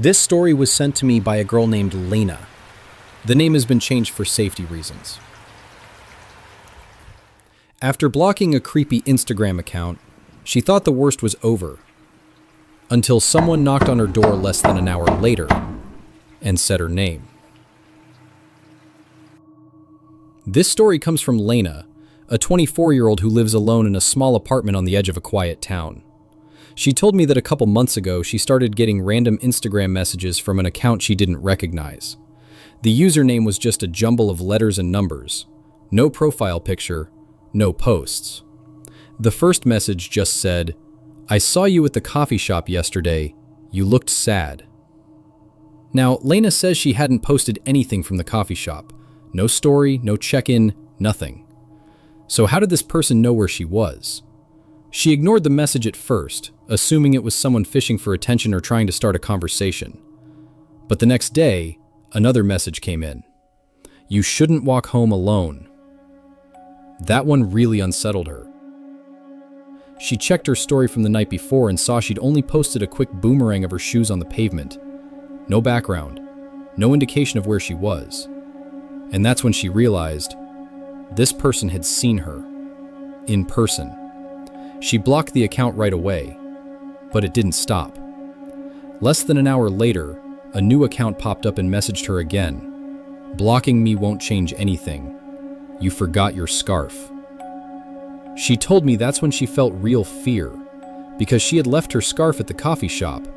This story was sent to me by a girl named LENA. The name has been changed for safety reasons. After blocking a creepy Instagram account, she thought the worst was over, until someone knocked on her door less than an hour later and said her name. This story comes from LENA, a 24-year-old who lives alone in a small apartment on the edge of a quiet town. She told me that a couple months ago she started getting random Instagram messages from an account she didn't recognize. The username was just a jumble of letters and numbers. No profile picture, no posts. The first message just said, "I saw you at the coffee shop yesterday. You looked sad." Now, LENA says she hadn't posted anything from the coffee shop. No story, no check-in, nothing. So how did this person know where she was? She ignored the message at first, assuming it was someone fishing for attention or trying to start a conversation. But the next day, another message came in. "You shouldn't walk home alone." That one really unsettled her. She checked her story from the night before and saw she'd only posted a quick boomerang of her shoes on the pavement. No background, no indication of where she was. And that's when she realized this person had seen her, in person. She blocked the account right away, but it didn't stop. Less than an hour later, a new account popped up and messaged her again. "Blocking me won't change anything. You forgot your scarf." She told me that's when she felt real fear, because she had left her scarf at the coffee shop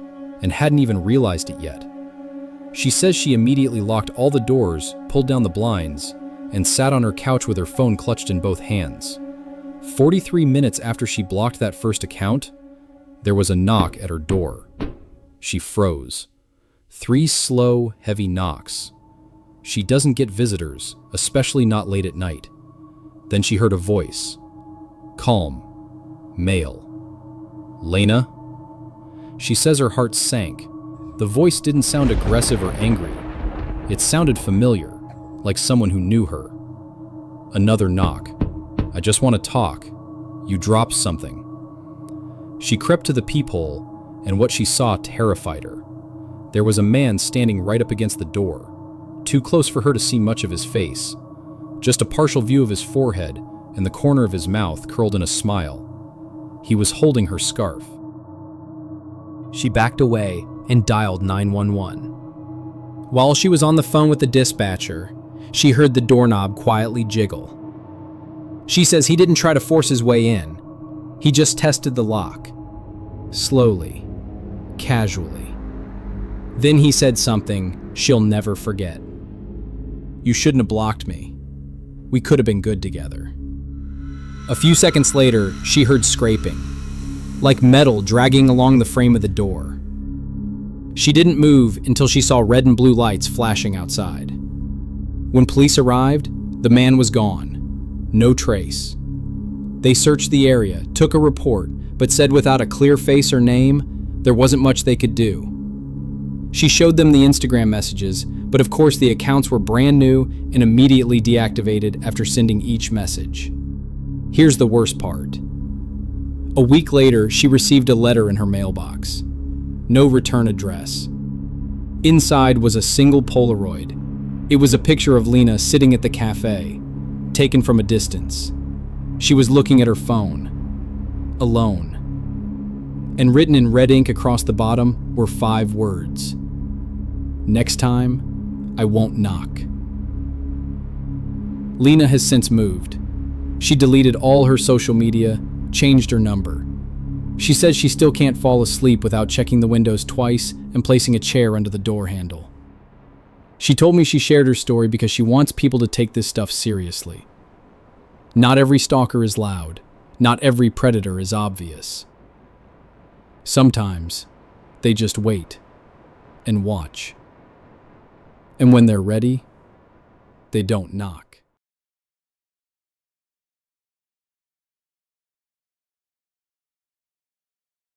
and hadn't even realized it yet. She says she immediately locked all the doors, pulled down the blinds, and sat on her couch with her phone clutched in both hands. 43 minutes after she blocked that first account, there was a knock at her door. She froze. 3 slow, heavy knocks. She doesn't get visitors, especially not late at night. Then she heard a voice. Calm. Male. "Lena?" She says her heart sank. The voice didn't sound aggressive or angry. It sounded familiar, like someone who knew her. Another knock. "I just want to talk. You dropped something." She crept to the peephole, and what she saw terrified her. There was a man standing right up against the door, too close for her to see much of his face. Just a partial view of his forehead and the corner of his mouth curled in a smile. He was holding her scarf. She backed away and dialed 911. While she was on the phone with the dispatcher, she heard the doorknob quietly jiggle. She says he didn't try to force his way in. He just tested the lock. Slowly, casually. Then he said something she'll never forget. "You shouldn't have blocked me. We could have been good together." A few seconds later, she heard scraping, like metal dragging along the frame of the door. She didn't move until she saw red and blue lights flashing outside. When police arrived, the man was gone. No trace. They searched the area, took a report, but said without a clear face or name, there wasn't much they could do. She showed them the Instagram messages, but of course the accounts were brand new and immediately deactivated after sending each message. Here's the worst part. A week later, she received a letter in her mailbox. No return address. Inside was a single Polaroid. It was a picture of Lena sitting at the cafe, taken from a distance. She was looking at her phone, alone. And written in red ink across the bottom were 5 words. "Next time, I won't knock." Lena has since moved. She deleted all her social media, changed her number. She says she still can't fall asleep without checking the windows twice and placing a chair under the door handle. She told me she shared her story because she wants people to take this stuff seriously. Not every stalker is loud. Not every predator is obvious. Sometimes, they just wait and watch. And when they're ready, they don't knock.